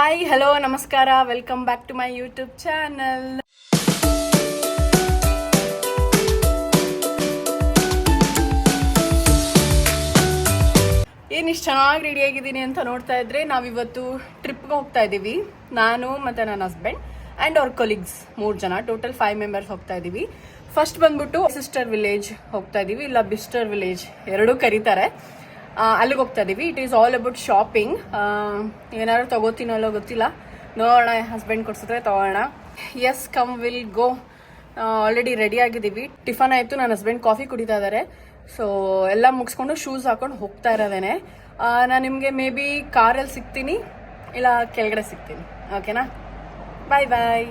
Hi hello ನಮಸ್ಕಾರ, welcome back to my YouTube channel. ಏನಿಷ್ಟು ಚೆನ್ನಾಗಿ ರೆಡಿಯಾಗಿದ್ದೀನಿ ಅಂತ ನೋಡ್ತಾ ಇದ್ರೆ, ನಾವಿವತ್ತು ಟ್ರಿಪ್ಗೆ ಹೋಗ್ತಾ ಇದ್ದೀವಿ. ನಾನು ಮತ್ತು ನನ್ನ ಹಸ್ಬೆಂಡ್ ಆ್ಯಂಡ್ ಅವ್ರ ಕೊಲೀಗ್ಸ್ 3 ಜನ, ಟೋಟಲ್ 5 ಮೆಂಬರ್ಸ್ ಹೋಗ್ತಾ ಇದ್ದೀವಿ. ಫಸ್ಟ್ ಬಂದ್ಬಿಟ್ಟು ಸಿಸ್ಟರ್ ವಿಲೇಜ್ ಹೋಗ್ತಾ ಇದ್ದೀವಿ, ಇಲ್ಲ ಬಿಸ್ಟರ್ ವಿಲೇಜ್ ಎರಡೂ ಕರೀತಾರೆ. ಅಲ್ಲಿಗೆ ಹೋಗ್ತಾ ಇದ್ದೀವಿ. It is all about shopping. ಏನಾದ್ರು ತಗೋತೀನಲ್ಲೋ ಗೊತ್ತಿಲ್ಲ, ನೋಡೋಣ. ಹಸ್ಬೆಂಡ್ ಕೊಡ್ಸಿದ್ರೆ ತಗೋಣ. Yes, come will go. Already ready ಆಗಿದ್ದೀವಿ. ಟಿಫನ್ ಆಯಿತು, ನನ್ನ ಹಸ್ಬೆಂಡ್ ಕಾಫಿ ಕುಡಿತಾ ಇದ್ದಾರೆ. ಸೊ ಎಲ್ಲ ಮುಗಿಸ್ಕೊಂಡು ಶೂಸ್ ಹಾಕೊಂಡು ಹೋಗ್ತಾ ಇರೋದೇನೆ. ನಾನು ನಿಮಗೆ ಮೇ ಬಿ ಕಾರಲ್ಲಿ ಸಿಗ್ತೀನಿ, ಇಲ್ಲ ಕೆಳಗಡೆ ಸಿಗ್ತೀನಿ. ಓಕೆನಾ? Bye bye.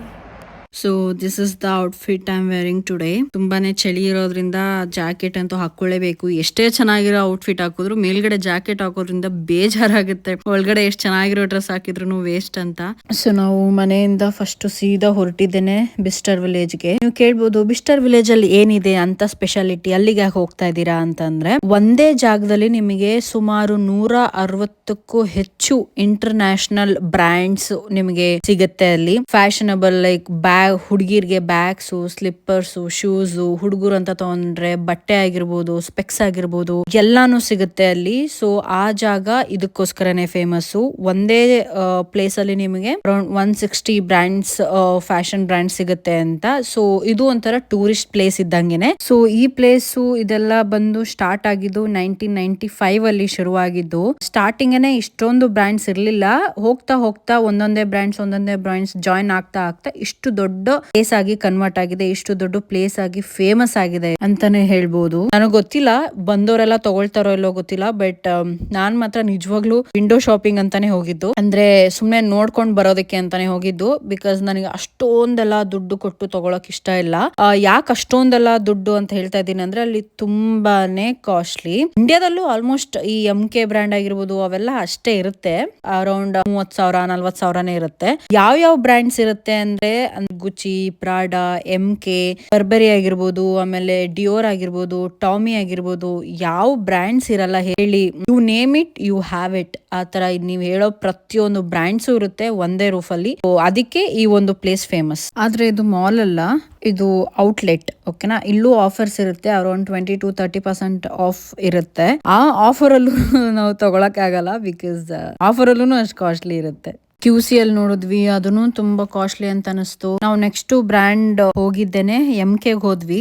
So this is the outfit I am wearing today. ತುಂಬಾನೇ ಚಳಿ ಇರೋದ್ರಿಂದ ಜಾಕೆಟ್ ಅಂತೂ ಹಾಕೊಳ್ಳೇಬೇಕು. ಎಷ್ಟೇ ಚೆನ್ನಾಗಿರೋ ಔಟ್ಫಿಟ್ ಹಾಕಿದ್ರು ಮೇಲ್ಗಡೆ ಜಾಕೆಟ್ ಹಾಕೋದ್ರಿಂದ ಬೇಜಾರಾಗುತ್ತೆ. ಒಳಗಡೆ ಎಷ್ಟು ಚೆನ್ನಾಗಿರೋ ಡ್ರೆಸ್ ಹಾಕಿದ್ರು ವೇಸ್ಟ್ ಅಂತ. ಸೊ ನಾವು ಮನೆಯಿಂದ ಫಸ್ಟ್ ಸೀದಾ ಹೊರಟಿದ್ದೇನೆ ಬಿಸ್ಟರ್ ವಿಲೇಜ್ಗೆ. ನೀವು ಕೇಳ್ಬೋದು, ಬಿಸ್ಟರ್ ವಿಲೇಜ್ ಅಲ್ಲಿ ಏನಿದೆ ಅಂತ ಸ್ಪೆಷಾಲಿಟಿ, ಅಲ್ಲಿಗೆ ಹೋಗ್ತಾ ಇದ್ದೀರಾ ಅಂತಂದ್ರೆ, ಒಂದೇ ಜಾಗದಲ್ಲಿ ನಿಮಗೆ ಸುಮಾರು 160ಕ್ಕೂ ಹೆಚ್ಚು ಇಂಟರ್ ನ್ಯಾಷನಲ್ ಬ್ರ್ಯಾಂಡ್ಸ್ ನಿಮಗೆ ಸಿಗುತ್ತೆ. ಅಲ್ಲಿ ಫ್ಯಾಷನಬಲ್ ಲೈಕ್ ಹುಡುಗಿರ್ಗೆ ಬ್ಯಾಗ್ಸು, ಸ್ಲಿಪ್ಪರ್ಸು, ಶೂಸು, ಹುಡುಗರು ಅಂತ ತಗೊಂಡ್ರೆ ಬಟ್ಟೆ ಆಗಿರ್ಬೋದು, ಸ್ಪೆಕ್ಸ್ ಆಗಿರ್ಬೋದು, ಎಲ್ಲಾನು ಸಿಗುತ್ತೆ ಅಲ್ಲಿ. ಸೊ ಆ ಜಾಗ ಇದಕ್ಕೋಸ್ಕರನೇ ಫೇಮಸ್. ಒಂದೇ ಪ್ಲೇಸ್ ಅಲ್ಲಿ ನಿಮಗೆ ಅರೌಂಡ್ 160 ಬ್ರ್ಯಾಂಡ್ಸ್, ಫ್ಯಾಷನ್ ಬ್ರ್ಯಾಂಡ್ ಸಿಗುತ್ತೆ ಅಂತ. ಸೊ ಇದು ಒಂಥರ ಟೂರಿಸ್ಟ್ ಪ್ಲೇಸ್ ಇದ್ದಂಗೆನೆ. ಸೊ ಈ ಪ್ಲೇಸು ಇದೆಲ್ಲ ಬಂದು ಸ್ಟಾರ್ಟ್ ಆಗಿದ್ದು 1995 ಅಲ್ಲಿ ಶುರುವಾಗಿದ್ದು. ಸ್ಟಾರ್ಟಿಂಗ್ ಇಷ್ಟೊಂದು ಬ್ರ್ಯಾಂಡ್ಸ್ ಇರ್ಲಿಲ್ಲ. ಹೋಗ್ತಾ ಹೋಗ್ತಾ ಒಂದೊಂದೇ ಬ್ರ್ಯಾಂಡ್ಸ್ ಜಾಯಿನ್ ಆಗ್ತಾ ಇಷ್ಟು ದೊಡ್ಡ ಪ್ಲೇಸ್ ಆಗಿ ಕನ್ವರ್ಟ್ ಆಗಿದೆ, ಇಷ್ಟು ದೊಡ್ಡ ಪ್ಲೇಸ್ ಆಗಿ ಫೇಮಸ್ ಆಗಿದೆ ಅಂತಾನೆ ಹೇಳ್ಬೋದು. ನನಗೆ ಗೊತ್ತಿಲ್ಲ ಬಂದವರೆಲ್ಲ ತಗೊಳ್ತಾರೋ ಇಲ್ಲೋ ಗೊತ್ತಿಲ್ಲ, ಬಟ್ ನಾನ್ ಮಾತ್ರ ನಿಜವಾಗ್ಲೂ ವಿಂಡೋ ಶಾಪಿಂಗ್ ಅಂತಾನೆ ಹೋಗಿದ್ದು. ಅಂದ್ರೆ ಸುಮ್ನೆ ನೋಡ್ಕೊಂಡ್ ಬರೋದಕ್ಕೆ ಅಂತಾನೆ ಹೋಗಿದ್ದು. ಬಿಕಾಸ್ ನನಗೆ ಅಷ್ಟೊಂದೆಲ್ಲ ದುಡ್ಡು ಕೊಟ್ಟು ತಗೊಳಕ್ ಇಷ್ಟ ಇಲ್ಲ. ಯಾಕೆ ಅಷ್ಟೊಂದೆಲ್ಲ ದುಡ್ಡು ಅಂತ ಹೇಳ್ತಾ ಇದ್ದೀನಿ ಅಂದ್ರೆ, ಅಲ್ಲಿ ತುಂಬಾನೇ ಕಾಸ್ಟ್ಲಿ. ಇಂಡಿಯಾದಲ್ಲೂ ಆಲ್ಮೋಸ್ಟ್ ಈ MK ಬ್ರ್ಯಾಂಡ್ ಆಗಿರ್ಬೋದು ಅವೆಲ್ಲ ಅಷ್ಟೇ ಇರುತ್ತೆ. ಅರೌಂಡ್ 30,000 40,000 ಇರುತ್ತೆ. ಯಾವ ಬ್ರ್ಯಾಂಡ್ಸ್ ಇರುತ್ತೆ ಅಂದ್ರೆ ಗುಚಿ, ಪ್ರಾಡಾ, MK, ಬರ್ಬರಿ ಆಗಿರ್ಬೋದು, ಆಮೇಲೆ ಡಿಯೋರ್ ಆಗಿರ್ಬೋದು, ಟಾಮಿ ಆಗಿರ್ಬೋದು, ಯಾವ ಬ್ರ್ಯಾಂಡ್ಸ್ ಇರಲ್ಲ ಹೇಳಿ, you name it you have it. ಆ ತರ ನೀವು ಹೇಳೋ ಪ್ರತಿಯೊಂದು ಬ್ರ್ಯಾಂಡ್ಸ್ ಇರುತ್ತೆ ಒಂದೇ ರೂಫ್ ಅಲ್ಲಿ. ಅದಕ್ಕೆ ಈ ಒಂದು ಪ್ಲೇಸ್ ಫೇಮಸ್. ಆದ್ರೆ ಇದು ಮಾಲ್ ಅಲ್ಲ, ಇದು ಔಟ್ಲೆಟ್. ಓಕೆನಾ? ಇಲ್ಲೂ ಆಫರ್ಸ್ ಇರುತ್ತೆ, ಅರೌಂಡ್ 20-30% ಆಫ್ ಇರುತ್ತೆ. ಆ ಆಫರ್ ಅಲ್ಲೂ ನಾವು ತಗೊಳಕ್ ಆಗಲ್ಲ, ಬಿಕಾಸ್ ಆಫರ್ ಅಲ್ಲೂ ಅಷ್ಟು ಕಾಸ್ಟ್ಲಿ ಇರುತ್ತೆ. QC ಅಲ್ಲಿ ನೋಡಿದ್ವಿ, ಅದನ್ನು ತುಂಬಾ ಕಾಸ್ಟ್ಲಿ ಅಂತ ಅನಿಸ್ತು. ನಾವು ನೆಕ್ಸ್ಟ್ ಬ್ರ್ಯಾಂಡ್ ಹೋಗಿದ್ದೇನೆ, MK ಹೋದ್ವಿ.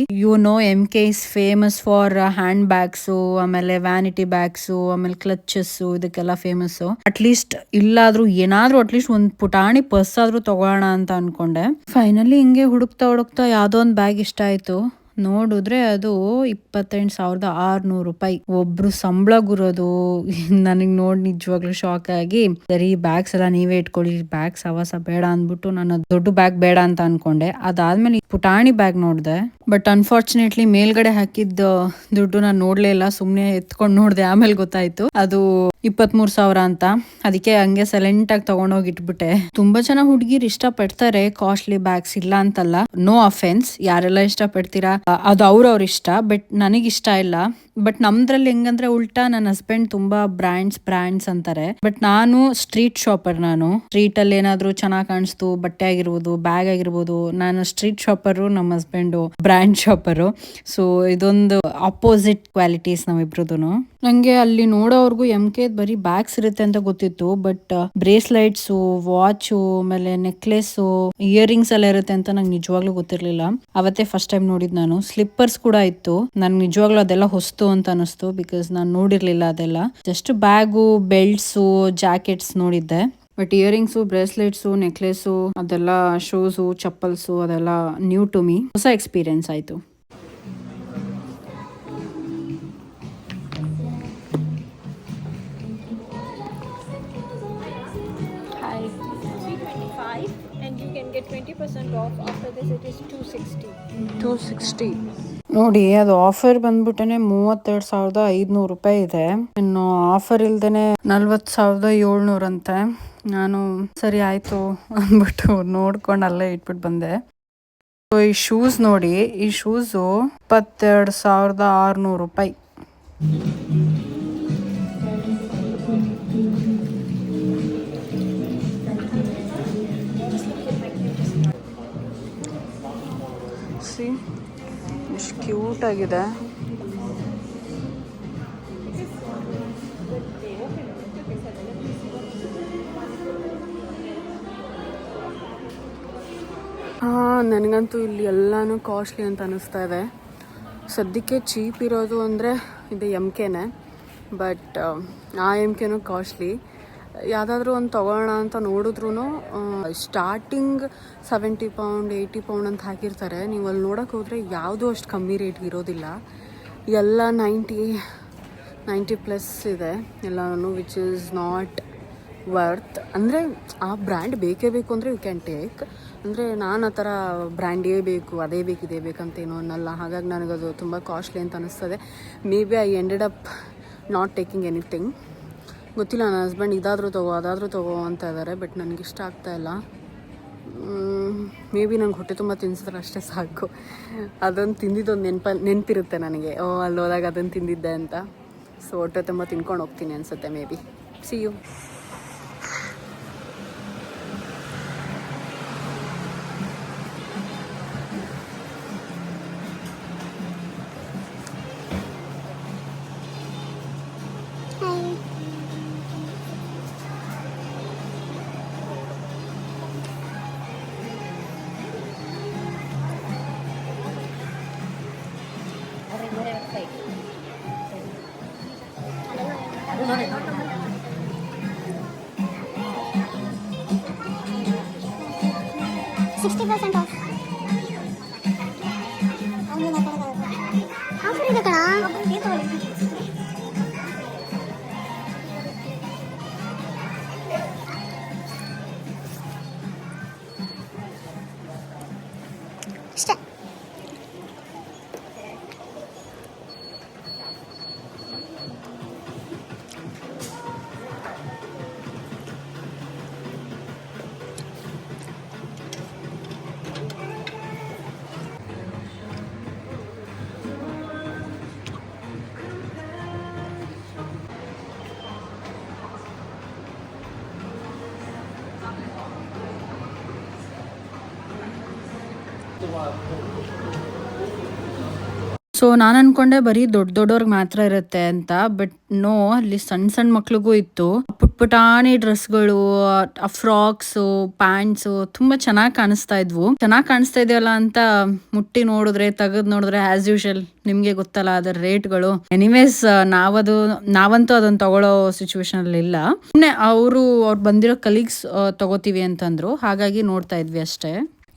MK is famous for hand bags, ಆಮೇಲೆ ವ್ಯಾನಿಟಿ ಬ್ಯಾಗ್ಸ್, ಆಮೇಲೆ ಕ್ಲಚಸ್, ಇದಕ್ಕೆಲ್ಲ ಫೇಮಸ್. ಅಟ್ಲೀಸ್ಟ್ ಇಲ್ಲಾದ್ರೂ ಏನಾದ್ರೂ ಅಟ್ಲೀಸ್ಟ್ ಒಂದ್ ಪುಟಾಣಿ ಪರ್ಸ್ ಆದ್ರೂ ತಗೋಣ ಅಂತ ಅನ್ಕೊಂಡೆ. ಫೈನಲಿ ಹಿಂಗೆ ಹುಡುಕ್ತಾ ಯಾವ್ದೋ ಒಂದ್ ಬ್ಯಾಗ್ ಇಷ್ಟ ಆಯ್ತು. ನೋಡಿದ್ರೆ ಅದು 28,600 ರೂಪಾಯಿ. ಒಬ್ರು ಸಂಬಳ ಗುರೋದು. ನನಗ್ ನೋಡಿ ನಿಜವಾಗ್ಲೂ ಶಾಕ್ ಆಗಿ, ಸರಿ ಬ್ಯಾಗ್ಸ್ ಎಲ್ಲ ನೀವೇ ಇಟ್ಕೊಳ್ಳಿ, ಬ್ಯಾಗ್ ಸವಾಸ ಬೇಡ ಅಂದ್ಬಿಟ್ಟು ನಾನು ದೊಡ್ಡ ಬ್ಯಾಗ್ ಬೇಡ ಅಂತ ಅನ್ಕೊಂಡೆ. ಅದಾದ್ಮೇಲೆ ಪುಟಾಣಿ ಬ್ಯಾಗ್ ನೋಡ್ದೆ. ಬಟ್ ಅನ್ಫಾರ್ಚುನೇಟ್ಲಿ ಮೇಲ್ಗಡೆ ಹಾಕಿದ್ದ ದುಡ್ಡು ನಾನು ನೋಡ್ಲೇ ಇಲ್ಲ, ಸುಮ್ನೆ ಎತ್ಕೊಂಡ್ ನೋಡ್ದೆ. ಆಮೇಲೆ ಗೊತ್ತಾಯ್ತು ಅದು 23,000 ಅಂತ. ಅದಕ್ಕೆ ಹಂಗೆ ಸೈಲೆಂಟ್ ಆಗಿ ತಗೊಂಡೋಗಿ ಇಟ್ಬಿಟ್ಟೆ. ತುಂಬಾ ಜನ ಹುಡುಗಿರು ಇಷ್ಟ ಪಡ್ತಾರೆ ಕಾಸ್ಟ್ಲಿ ಬ್ಯಾಗ್ಸ್, ಇಲ್ಲ ಅಂತಲ್ಲ, ನೋ ಅಫೆನ್ಸ್. ಯಾರೆಲ್ಲ ಇಷ್ಟ ಪಡ್ತೀರಾ ಅದು ಅವ್ರ ಇಷ್ಟ, ಬಟ್ ನನಗ್ ಇಷ್ಟ ಇಲ್ಲ. ಬಟ್ ನಮ್ದ್ರಲ್ಲಿ ಹೆಂಗಂದ್ರೆ ಉಲ್ಟಾ, ನನ್ನ ಹಸ್ಬೆಂಡ್ ತುಂಬಾ ಬ್ರ್ಯಾಂಡ್ಸ್ ಅಂತಾರೆ. ಬಟ್ ನಾನು ಸ್ಟ್ರೀಟ್ ಶಾಪರ್. ನಾನು ಸ್ಟ್ರೀಟ್ ಅಲ್ಲಿ ಏನಾದ್ರು ಚೆನ್ನಾಗ್ ಕಾಣಿಸ್ತು, ಬಟ್ಟೆ ಆಗಿರ್ಬೋದು, ಬ್ಯಾಗ್ ಆಗಿರ್ಬೋದು, ನಾನು ಸ್ಟ್ರೀಟ್ ಶಾಪರು, ನಮ್ಮ ಹಸ್ಬೆಂಡ್ ಬ್ರ್ಯಾಂಡ್ ಶಾಪರು. ಸೊ ಇದೊಂದು ಅಪೋಸಿಟ್ ಕ್ವಾಲಿಟೀಸ್ ನಾವಿಬ್ರದುನು. ನಂಗೆ ಅಲ್ಲಿ ನೋಡೋವರ್ಗು MK ಬರೀ ಬ್ಯಾಗ್ಸ್ ಇರುತ್ತೆ ಅಂತ ಗೊತ್ತಿತ್ತು, ಬಟ್ ಬ್ರೇಸ್ಲೈಟ್ಸ್, ವಾಚು, ಆಮೇಲೆ ನೆಕ್ಲೆಸ್, ಇಯರಿಂಗ್ಸ್ ಎಲ್ಲ ಇರುತ್ತೆ ಅಂತ ನಂಗೆ ನಿಜವಾಗ್ಲೂ ಗೊತ್ತಿರ್ಲಿಲ್ಲ. ಅವತ್ತೇ ಫಸ್ಟ್ ಟೈಮ್ ನೋಡಿದ್ ನಾನು. ಸ್ಲಿಪ್ಪರ್ಸ್ ಕೂಡ ಇತ್ತು. ನನ್ಗೆ ನಿಜವಾಗ್ಲೂ ಅದೆಲ್ಲ ಹೊಸ್ತು ಅಂತ ಅನಿಸ್ತು, ಬಿಕಾಸ್ ನಾನು ನೋಡಿರ್ಲಿಲ್ಲ ಅದೆಲ್ಲ. ಜಸ್ಟ್ ಬ್ಯಾಗು, ಬೆಲ್ಟ್ಸು, ಜಾಕೆಟ್ಸ್ ನೋಡಿದ್ದೆ. ಬಟ್ ಇಯರಿಂಗ್ಸು, ಬ್ರೇಸ್ಲೆಟ್ಸು, ನೆಕ್ಲೆಸು, ಅದೆಲ್ಲ, ಶೂಸು, ಚಪ್ಪಲ್ಸು, ಅದೆಲ್ಲ ನ್ಯೂ ಟು ಮೀ. ಹೊಸ ಎಕ್ಸ್ಪೀರಿಯನ್ಸ್ ಆಯ್ತು. And you can get 20% off. After this it is 260. ನೋಡಿ, ಅದು ಆಫರ್ ಬಂದ್ಬಿಟ್ಟನೆ 32,500 ರೂಪಾಯಿ ಇದೆ. ಇನ್ನು ಆಫರ್ ಇಲ್ದೇನೆ 40,700 ಅಂತೆ. ನಾನು ಸರಿ ಆಯ್ತು ಅಂದ್ಬಿಟ್ಟು ನೋಡ್ಕೊಂಡು ಅಲ್ಲೇ ಇಟ್ಬಿಟ್ಟು ಬಂದೆ. ಈ ಶೂಸ್ ನೋಡಿ, ಈ ಶೂಸು 22,600 ರೂಪಾಯಿ. ಕ್ಯೂಟ್ ಆಗಿದೆ. ನನಗಂತೂ ಇಲ್ಲಿ ಎಲ್ಲನೂ ಕಾಸ್ಟ್ಲಿ ಅಂತ ಅನ್ನಿಸ್ತಾ ಇದೆ. ಸದ್ಯಕ್ಕೆ ಚೀಪ್ ಇರೋದು ಅಂದರೆ ಇದು MKನೇ, ಬಟ್ ಆ MKನೂ ಕಾಸ್ಟ್ಲಿ. ಯಾವುದಾದ್ರೂ ಒಂದು ತೊಗೊಳ್ಳೋಣ ಅಂತ ನೋಡಿದ್ರೂ ಸ್ಟಾರ್ಟಿಂಗ್ £70 £80 ಅಂತ ಹಾಕಿರ್ತಾರೆ. ನೀವು ಅಲ್ಲಿ ನೋಡೋಕೆ ಹೋದರೆ ಯಾವುದೂ ಅಷ್ಟು ಕಮ್ಮಿ ರೇಟ್ಗೆ ಇರೋದಿಲ್ಲ. ಎಲ್ಲ 90+ ಇದೆ ಎಲ್ಲನೂ, ವಿಚ್ ಈಸ್ ನಾಟ್ ವರ್ತ್. ಅಂದರೆ ಆ ಬ್ರ್ಯಾಂಡ್ ಬೇಕೇ ಬೇಕು ಅಂದರೆ ಯು ಕ್ಯಾನ್ ಟೇಕ್. ಅಂದರೆ ನಾನು ಆ ಥರ ಬ್ರ್ಯಾಂಡೇ ಬೇಕು, ಅದೇ ಬೇಕು, ಇದೇ ಬೇಕಂತ ಏನೋ ಅನ್ನಲ್ಲ. ಹಾಗಾಗಿ ನನಗದು ತುಂಬ ಕಾಸ್ಟ್ಲಿ ಅಂತ ಅನ್ನಿಸ್ತದೆ. May be I ended up not taking anything. ಗೊತ್ತಿಲ್ಲ, ನನ್ನ ಹಸ್ಬೆಂಡ್ ಇದಾದರೂ ತಗೋ ಅದಾದರೂ ತಗೋ ಅಂತ ಇದ್ದಾರೆ, ಬಟ್ ನನಗಿಷ್ಟ ಆಗ್ತಾಯಿಲ್ಲ. ಮೇ ಬಿ ನಂಗೆ ಹೊಟ್ಟೆ ತುಂಬ ತಿನ್ಸಿದ್ರೆ ಅಷ್ಟೇ ಸಾಕು. ಅದೊಂದು ತಿಂದಿದ್ದೊಂದು ನೆನಪಿರುತ್ತೆ ನನಗೆ, ಅಲ್ಲಿ ಹೋದಾಗ ಅದನ್ನು ತಿಂದಿದ್ದೆ ಅಂತ. ಸೊ ಹೊಟ್ಟೆ ತುಂಬ ತಿನ್ಕೊಂಡು ಹೋಗ್ತೀನಿ ಅನಿಸುತ್ತೆ maybe. See you. So ನಾನು ಅನ್ಕೊಂಡೆ ಬರೀ ದೊಡ್ಡವ್ರಿಗೆ ಮಾತ್ರ ಇರುತ್ತೆ ಅಂತ, ಬಟ್ ನೋ, ಅಲ್ಲಿ ಸಣ್ಣ ಮಕ್ಳಿಗೂ ಇತ್ತು. ಪುಟ್ಪುಟಾಣಿ ಡ್ರೆಸ್ಗಳು, ಫ್ರಾಕ್ಸು, ಪ್ಯಾಂಟ್ಸು ತುಂಬ ಚೆನ್ನಾಗಿ ಕಾಣಿಸ್ತಾ ಇದ್ವು. ಚೆನ್ನಾಗಿ ಕಾಣಿಸ್ತಾ ಇದೆಯಲ್ಲ ಅಂತ ಮುಟ್ಟಿ ನೋಡಿದ್ರೆ, ತೆಗೆದು ನೋಡಿದ್ರೆ ಆಸ್ ಯೂಶಲ್ ನಿಮ್ಗೆ ಗೊತ್ತಲ್ಲ ಅದರ ರೇಟ್ಗಳು. ಎನಿವೇಸ್ ನಾವಂತೂ ಅದನ್ನ ತಗೊಳ್ಳೋ ಸಿಚುವೇಶನ್ ಅಲ್ಲಿ ಇಲ್ಲ. ಸುಮ್ಮನೆ ಅವ್ರು ಬಂದಿರೋ ಕಲೀಗ್ಸ್ ತಗೋತೀವಿ ಅಂತಂದ್ರು, ಹಾಗಾಗಿ ನೋಡ್ತಾ ಇದ್ವಿ ಅಷ್ಟೇ.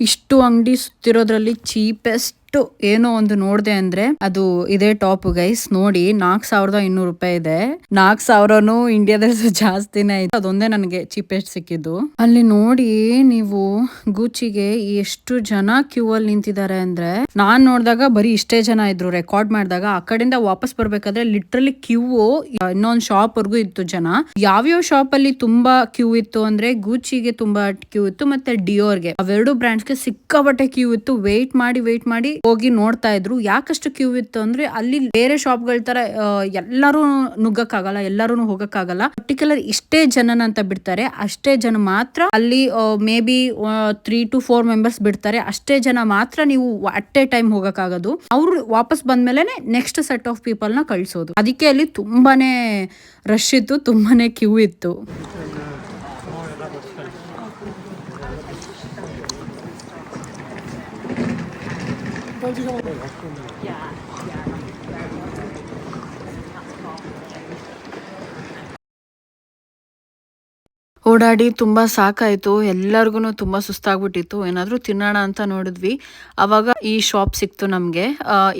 ಇಷ್ಟು ಅಂಗಡಿ ಸುತ್ತಿರೋದ್ರಲ್ಲಿ ಚೀಪೆಸ್ಟ್ ಏನೋ ಒಂದು ನೋಡ್ದೆ ಅಂದ್ರೆ ಅದು ಇದೇ ಟಾಪ್ ಗೈಸ್. ನೋಡಿ, ₹4,200 ಇದೆ. 4,000 ಇಂಡಿಯಾದಲ್ಲಿ ಜಾಸ್ತಿನೇ ಇದೆ. ಅದೊಂದೇ ನನಗೆ ಚೀಪೆಸ್ಟ್ ಸಿಕ್ಕಿದ್ದು. ಅಲ್ಲಿ ನೋಡಿ ನೀವು, ಗೂಚಿಗೆ ಎಷ್ಟು ಜನ ಕ್ಯೂ ಅಲ್ಲಿ ನಿಂತಿದ್ದಾರೆ ಅಂದ್ರೆ, ನಾನ್ ನೋಡಿದಾಗ ಬರೀ ಇಷ್ಟೇ ಜನ ಇದ್ರು. ರೆಕಾರ್ಡ್ ಮಾಡಿದಾಗ ಆ ಕಡೆಯಿಂದ ವಾಪಸ್ ಬರ್ಬೇಕಾದ್ರೆ ಲಿಟ್ರಲಿ ಕ್ಯೂ ಇನ್ನೊಂದು ಶಾಪ್ ವರ್ಗೂ ಇತ್ತು ಜನ. ಯಾವ್ಯಾವ ಶಾಪ್ ಅಲ್ಲಿ ತುಂಬಾ ಕ್ಯೂ ಇತ್ತು ಅಂದ್ರೆ, ಗೂಚಿಗೆ ತುಂಬಾ ಕ್ಯೂ ಇತ್ತು, ಮತ್ತೆ ಡಿಯೋರ್ಗೆ, ಅವೆರಡು ಬ್ರ್ಯಾಂಡ್ಸ್ಗೆ ಸಿಕ್ಕಾಪಟ್ಟೆ ಕ್ಯೂ ಇತ್ತು. ವೇಟ್ ಮಾಡಿ ಹೋಗಿ ನೋಡ್ತಾ ಇದ್ರು. ಯಾಕಷ್ಟು ಕ್ಯೂ ಇತ್ತು ಅಂದ್ರೆ, ಅಲ್ಲಿ ಬೇರೆ ಶಾಪ್ಗಳ ತರ ಎಲ್ಲರೂ ನುಗ್ಗಕ್ಕಾಗಲ್ಲ, ಎಲ್ಲರೂ ಹೋಗಕ್ಕಾಗಲ್ಲ. ಪರ್ಟಿಕ್ಯುಲರ್ ಇಷ್ಟೇ ಜನನ ಅಂತ ಬಿಡ್ತಾರೆ, ಅಷ್ಟೇ ಜನ ಮಾತ್ರ ಅಲ್ಲಿ ಮೇ ಬಿ 3 to 4 ಮೆಂಬರ್ಸ್ ಬಿಡ್ತಾರೆ. ಅಷ್ಟೇ ಜನ ಮಾತ್ರ ನೀವು ಅಟ್ ಎ ಟೈಮ್ ಹೋಗಕ್ಕಾಗೋದು. ಅವ್ರು ವಾಪಸ್ ಬಂದ್ಮೇಲೆ ನೆಕ್ಸ್ಟ್ ಸೆಟ್ ಆಫ್ ಪೀಪಲ್ ನ ಕಳ್ಸೋದು. ಅದಕ್ಕೆ ಅಲ್ಲಿ ತುಂಬಾನೇ ರಶ್ ಇತ್ತು, ತುಂಬಾನೇ ಕ್ಯೂ ಇತ್ತು. ಓಡಾಡಿ ತುಂಬ ಸಾಕಾಯಿತು. ಎಲ್ಲರಿಗೂ ತುಂಬ ಸುಸ್ತಾಗ್ಬಿಟ್ಟಿತ್ತು. ಏನಾದರೂ ತಿನ್ನೋಣ ಅಂತ ನೋಡಿದ್ವಿ, ಆವಾಗ ಈ ಶಾಪ್ ಸಿಕ್ತು ನಮಗೆ.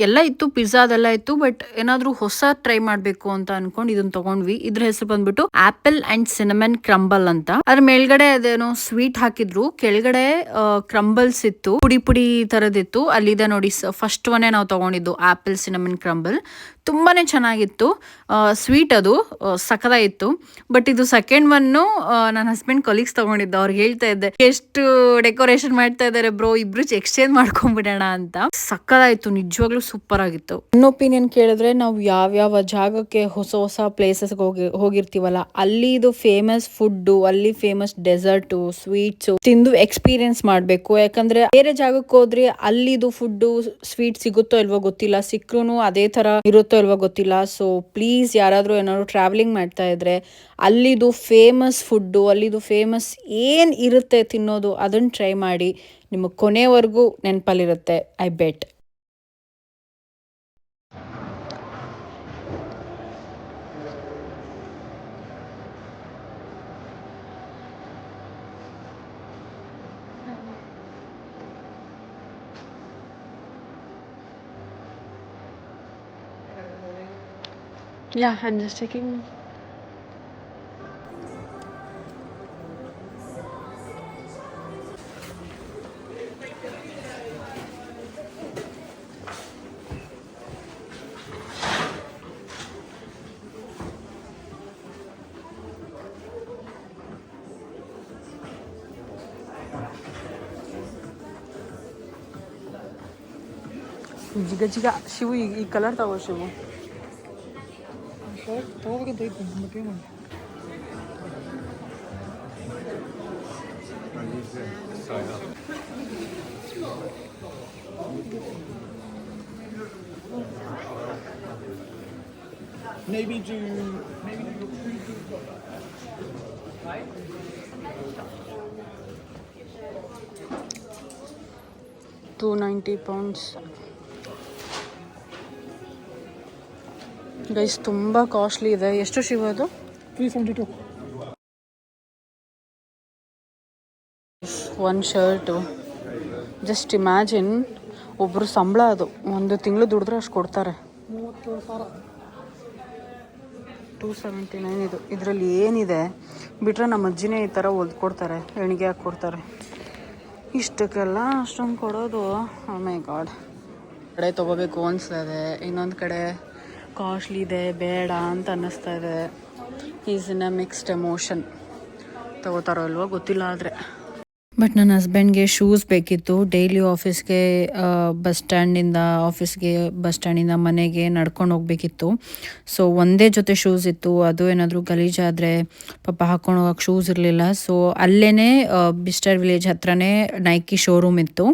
ಎಲ್ಲ ಇತ್ತು, ಪಿಜ್ಜಾ ಅದೆಲ್ಲ ಇತ್ತು, ಬಟ್ ಏನಾದರೂ ಹೊಸ ಟ್ರೈ ಮಾಡಬೇಕು ಅಂತ ಅನ್ಕೊಂಡು ಇದನ್ನ ತಗೊಂಡ್ವಿ. ಇದ್ರ ಹೆಸರು ಬಂದ್ಬಿಟ್ಟು ಆಪಲ್ ಅಂಡ್ ಸಿನಮನ್ ಕ್ರಂಬಲ್ ಅಂತ. ಅದ್ರ ಮೇಲ್ಗಡೆ ಅದೇನೋ ಸ್ವೀಟ್ ಹಾಕಿದ್ರು, ಕೆಳಗಡೆ ಕ್ರಂಬಲ್ಸ್ ಇತ್ತು, ಪುಡಿ ತರದಿತ್ತು. ಅಲ್ಲಿದೆ ನೋಡಿ, ಫಸ್ಟ್ ಒನ್ನೇ ನಾವು ತಗೊಂಡಿದ್ದು ಆಪಲ್ ಸಿನಮನ್ ಕ್ರಂಬಲ್. ತುಂಬಾ ಚೆನ್ನಾಗಿತ್ತು. ಸ್ವೀಟ್ ಅದು ಸಖತ್ತಾಗಿತ್ತು. ಬಟ್ ಇದು ಸೆಕೆಂಡ್ ಒನ್ನು ನನ್ನ ಹಸ್ಬೆಂಡ್ ಕೊಲೀಗ್ಸ್ ತೊಗೊಂಡಿದ್ದು. ಅವ್ರಿಗೆ ಹೇಳ್ತಾ ಇದ್ದೆ, ಎಷ್ಟು ಡೆಕೋರೇಷನ್ ಮಾಡ್ತಾ ಇದ್ದಾರೆ ಬ್ರೋ, ಇಬ್ರು ಎಕ್ಸ್ಚೇಂಜ್ ಮಾಡ್ಕೊಂಡ್ಬಿಡೋಣ ಅಂತ. ಸಖತ್ತಾಯಿತು, ನಿಜವಾಗ್ಲೂ ಸೂಪರ್ ಆಗಿತ್ತು. ನನ್ನ ಒಪಿನಿಯನ್ ಕೇಳಿದ್ರೆ, ನಾವು ಯಾವ್ಯಾವ ಜಾಗಕ್ಕೆ ಹೊಸ ಹೊಸ ಪ್ಲೇಸಸ್ಗೆ ಹೋಗಿರ್ತೀವಲ್ಲ, ಅಲ್ಲಿ ಇದು ಫೇಮಸ್ ಫುಡ್ಡು, ಅಲ್ಲಿ ಫೇಮಸ್ ಡೆಸರ್ಟು, ಸ್ವೀಟ್ಸು ತಿಂದು ಎಕ್ಸ್ಪೀರಿಯನ್ಸ್ ಮಾಡಬೇಕು. ಯಾಕಂದ್ರೆ ಬೇರೆ ಜಾಗಕ್ಕೆ ಹೋದ್ರೆ ಅಲ್ಲಿದು ಫುಡ್ಡು ಸ್ವೀಟ್ ಸಿಗುತ್ತೋ ಇಲ್ವೋ ಗೊತ್ತಿಲ್ಲ, ಸಿಕ್ಕರೂ ಅದೇ ತರ ಇರುತ್ತೋ ಇಲ್ವೋ ಗೊತ್ತಿಲ್ಲ. ಸೊ ಪ್ಲೀಸ್ ಯಾರಾದರೂ ಏನಾದ್ರು ಟ್ರಾವೆಲಿಂಗ್ ಮಾಡ್ತಾ ಇದ್ರೆ ಅಲ್ಲಿದು ಫೇಮಸ್ ಫುಡ್ಡು, ಅಲ್ಲಿದು ಫೇಮಸ್ ಏನು ಇರುತ್ತೆ ತಿನ್ನೋದು, ಅದನ್ನು ಟ್ರೈ ಮಾಡಿ. ನಿಮಗೆ ಕೊನೆವರೆಗೂ ನೆನಪಲ್ಲಿರುತ್ತೆ, I bet. Yeah, I'm just checking. ಜಿಗ ಜಿಗ ಶಿವು, ಈ ಕಲರ್ ತಗೋ ಶಿವು. ತಗೋಬೇಕಂತ ಐತಿ ಮತ್ತೆ ಏನು. Maybe do £290. ಗೈಸ್ ತುಂಬ ಕಾಸ್ಟ್ಲಿ ಇದೆ. ಎಷ್ಟು ಶಿವ ಅದು? 372. ಒಂದು ಶರ್ಟು. ಜಸ್ಟ್ ಇಮ್ಯಾಜಿನ್, ಒಬ್ಬರು ಸಂಬಳ ಅದು 1 ತಿಂಗಳು ದುಡಿದ್ರೆ ಅಷ್ಟು ಕೊಡ್ತಾರೆ. 279 ಇದು. ಇದರಲ್ಲಿ ಏನಿದೆ ಬಿಟ್ಟರೆ ನಮ್ಮ ಅಜ್ಜಿನೇ ಈ ಥರ ಹೊಲ್ದ್ಕೊಡ್ತಾರೆ, ಹೆಣಿಗೆ ಹಾಕಿ ಕೊಡ್ತಾರೆ. ಇಷ್ಟಕ್ಕೆಲ್ಲ ಅಷ್ಟೊಂದು ಕೊಡೋದು, ಓ ಮೈ ಗಾಡ್. ಕಡೆ ತೊಗೋಬೇಕು ಅನಿಸ್ತದೆ, ಇನ್ನೊಂದು ಕಡೆ ಕಾಸ್ಟ್ಲಿ ಇದೆ, ಬೇಡ ಅಂತ ಅನ್ನಿಸ್ತಾ ಇದೆ. Is in a mixed emotion. ತಗೋತಾರೋ ಇಲ್ವೋ ಗೊತ್ತಿಲ್ಲ. ಆದರೆ ಬಟ್ ನನ್ನ ಹಸ್ಬೆಂಡ್ಗೆ ಶೂಸ್ ಬೇಕಿತ್ತು. ಡೈಲಿ ಆಫೀಸ್ಗೆ ಬಸ್ ಸ್ಟ್ಯಾಂಡಿಂದ ಮನೆಗೆ ನಡ್ಕೊಂಡು ಹೋಗ್ಬೇಕಿತ್ತು. ಸೊ ಒಂದೇ ಜೊತೆ ಶೂಸ್ ಇತ್ತು, ಅದು ಏನಾದರೂ ಗಲೀಜಾದರೆ ಪಾಪ ಹಾಕ್ಕೊಂಡು ಹೋಗೋಕೆ ಶೂಸ್ ಇರಲಿಲ್ಲ. ಸೊ ಅಲ್ಲೇ ಬಿಸ್ಟರ್ ವಿಲೇಜ್ ಹತ್ರನೇ ನೈಕಿ ಶೋರೂಮ್ ಇತ್ತು.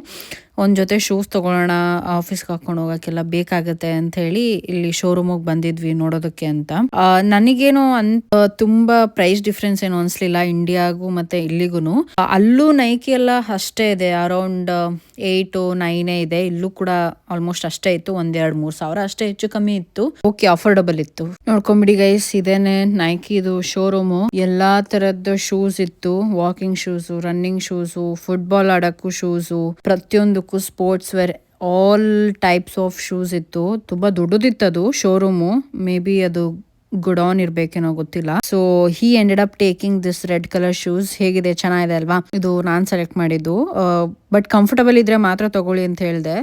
ಒಂದು ಜೊತೆ ಶೂಸ್ ತೊಗೊಳ್ಳೋಣ, ಆಫೀಸ್ಗೆ ಹಾಕ್ಕೊಂಡು ಹೋಗೋಕ್ಕೆಲ್ಲ ಬೇಕಾಗುತ್ತೆ ಅಂತ ಹೇಳಿ ಇಲ್ಲಿ ಶೋರೂಮಿಗೆ ಬಂದಿದ್ವಿ ನೋಡೋದಕ್ಕೆ ಅಂತ. ನನಗೇನು ತುಂಬ ಪ್ರೈಸ್ ಡಿಫ್ರೆನ್ಸ್ ಏನು ಅನಿಸ್ಲಿಲ್ಲ ಇಂಡಿಯಾಗೂ ಮತ್ತು ಇಲ್ಲಿಗೂ. ಅಲ್ಲೂ ನೈಕಿ ಎಲ್ಲ ಅಷ್ಟೇ ಇದೆ, ಅರೌಂಡ್ 8-9 ಇದೆ. ಇಲ್ಲೂ ಕೂಡ ಆಲ್ಮೋಸ್ಟ್ ಅಷ್ಟೇ ಇತ್ತು, 1-2-3 ಸಾವಿರ ಅಷ್ಟೇ, ಹೆಚ್ಚು ಕಮ್ಮಿ ಇತ್ತು. ಓಕೆ, ಅಫೋರ್ಡಬಲ್ ಇತ್ತು. ನೋಡ್ಕೊಂಬಿಡಿ ಗೈಸ್, ಇದೇನೆ ನೈಕಿದು ಶೋರೂಮು. ಎಲ್ಲಾ ತರದ್ದು ಶೂಸ್ ಇತ್ತು, walking shoes, running shoes, football ಆಡೋಕ್ಕೂ ಶೂಸು, ಪ್ರತಿಯೊಂದಕ್ಕೂ sports wear, all types of shoes ಇತ್ತು. ತುಂಬಾ ದೊಡ್ಡದಿತ್ತದು ಶೋರೂಮು. ಮೇ ಬಿ ಅದು ಗುಡೌನ್ ಇರ್ಬೇಕೇನೋ ಗೊತ್ತಿಲ್ಲ. So he ended up taking this red colour shoes. ಹೇಗಿದೆ, ಚೆನ್ನಾಗಿದೆ ಅಲ್ವಾ? ಇದು ನಾನ್ ಸೆಲೆಕ್ಟ್ ಮಾಡಿದ್ದು. ಬಟ್ ಕಂಫರ್ಟಬಲ್ ಇದ್ರೆ ಮಾತ್ರ ತಗೊಳ್ಳಿ ಅಂತ ಹೇಳಿದೆ.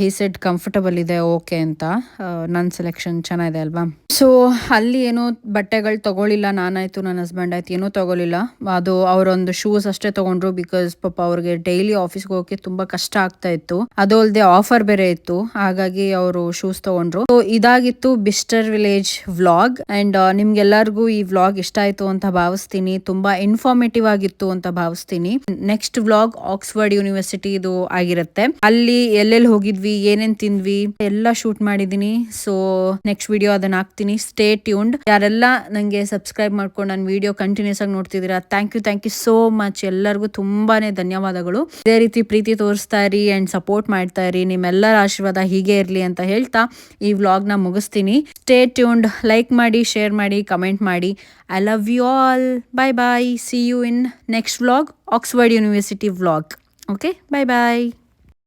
ಹಿ ಸೆಡ್ ಕಂಫರ್ಟಬಲ್ ಇದೆ, ಓಕೆ ಅಂತ. ನನ್ನ ಸೆಲೆಕ್ಷನ್ ಚೆನ್ನಾಗಿದೆ ಅಲ್ವಾ? ಸೊ ಅಲ್ಲಿ ಏನೋ ಬಟ್ಟೆಗಳು ತಗೊಳ್ಳಿಲ್ಲ. ನಾನಾಯ್ತು, ನನ್ನ ಹಸ್ಬೆಂಡ್ ಆಯ್ತು, ಏನೂ ತಗೊಳ್ಳಿಲ್ಲ. ಅದು ಅವರೊಂದು ಶೂಸ್ ಅಷ್ಟೇ ತಗೊಂಡ್ರು. ಬಿಕಾಸ್ ಪಾಪ ಅವ್ರಿಗೆ ಡೈಲಿ ಆಫೀಸ್ಗೆ ಹೋಗೋಕೆ ತುಂಬಾ ಕಷ್ಟ ಆಗ್ತಾ ಇತ್ತು. ಅದು ಅಲ್ಲದೆ ಆಫರ್ ಬೇರೆ ಇತ್ತು, ಹಾಗಾಗಿ ಅವರು ಶೂಸ್ ತಗೊಂಡ್ರು. ಸೊ ಇದಾಗಿತ್ತು ಬಿಸ್ಟರ್ ವಿಲೇಜ್ ವ್ಲಾಗ್. ಅಂಡ್ ನಿಮ್ಗೆಲ್ಲರಿಗೂ ಈ ವ್ಲಾಗ್ ಇಷ್ಟ ಆಯ್ತು ಅಂತ ಭಾವಿಸ್ತೀನಿ. ತುಂಬಾ ಇನ್ಫಾರ್ಮೇಟಿವ್ ಆಗಿತ್ತು ಅಂತ ಭಾವಿಸ್ತೀನಿ. ನೆಕ್ಸ್ಟ್ ವ್ಲಾಗ್ ಆಕ್ಸ್ಫರ್ಡ್ ಯೂನಿವರ್ಸಿಟಿ ಇದು ಆಗಿರುತ್ತೆ. ಅಲ್ಲಿ ಎಲ್ಲೆಲ್ಲಿ ಹೋಗಿದ್ವಿ, ಏನೇನ್ ತಿಂದ್ವಿ ಎಲ್ಲ ಶೂಟ್ ಮಾಡಿದೀನಿ. ಸೊ ನೆಕ್ಸ್ಟ್ ವಿಡಿಯೋ ಅದನ್ನ ಹಾಕ್ತೀನಿ. Stay tuned. ಯಾರೆಲ್ಲ ನಂಗೆ ಸಬ್ಸ್ಕ್ರೈಬ್ ಮಾಡ್ಕೊಂಡು ನನ್ನ ವಿಡಿಯೋ ಕಂಟಿನ್ಯೂಸ್ ಆಗಿ ನೋಡ್ತಿದ್ದೀರಾ, ಥ್ಯಾಂಕ್ ಯು ಸೋ ಮಚ್. ಎಲ್ಲರಿಗೂ ತುಂಬಾನೇ ಧನ್ಯವಾದಗಳು. ಇದೇ ರೀತಿ ಪ್ರೀತಿ ತೋರಿಸ್ತಾ ಇರಿ ಅಂಡ್ ಸಪೋರ್ಟ್ ಮಾಡ್ತಾ ಇರಿ. ನಿಮ್ಮೆಲ್ಲರ ಆಶೀರ್ವಾದ ಹೀಗೆ ಇರ್ಲಿ ಅಂತ ಹೇಳ್ತಾ ಈ ವ್ಲಾಗ್ ನ ಮುಗಿಸ್ತೀನಿ. Stay tuned. ಲೈಕ್ ಮಾಡಿ, ಶೇರ್ ಮಾಡಿ, ಕಮೆಂಟ್ ಮಾಡಿ. I love you all. Bye bye. See you in next vlog, Oxford university vlog. Okay, bye bye.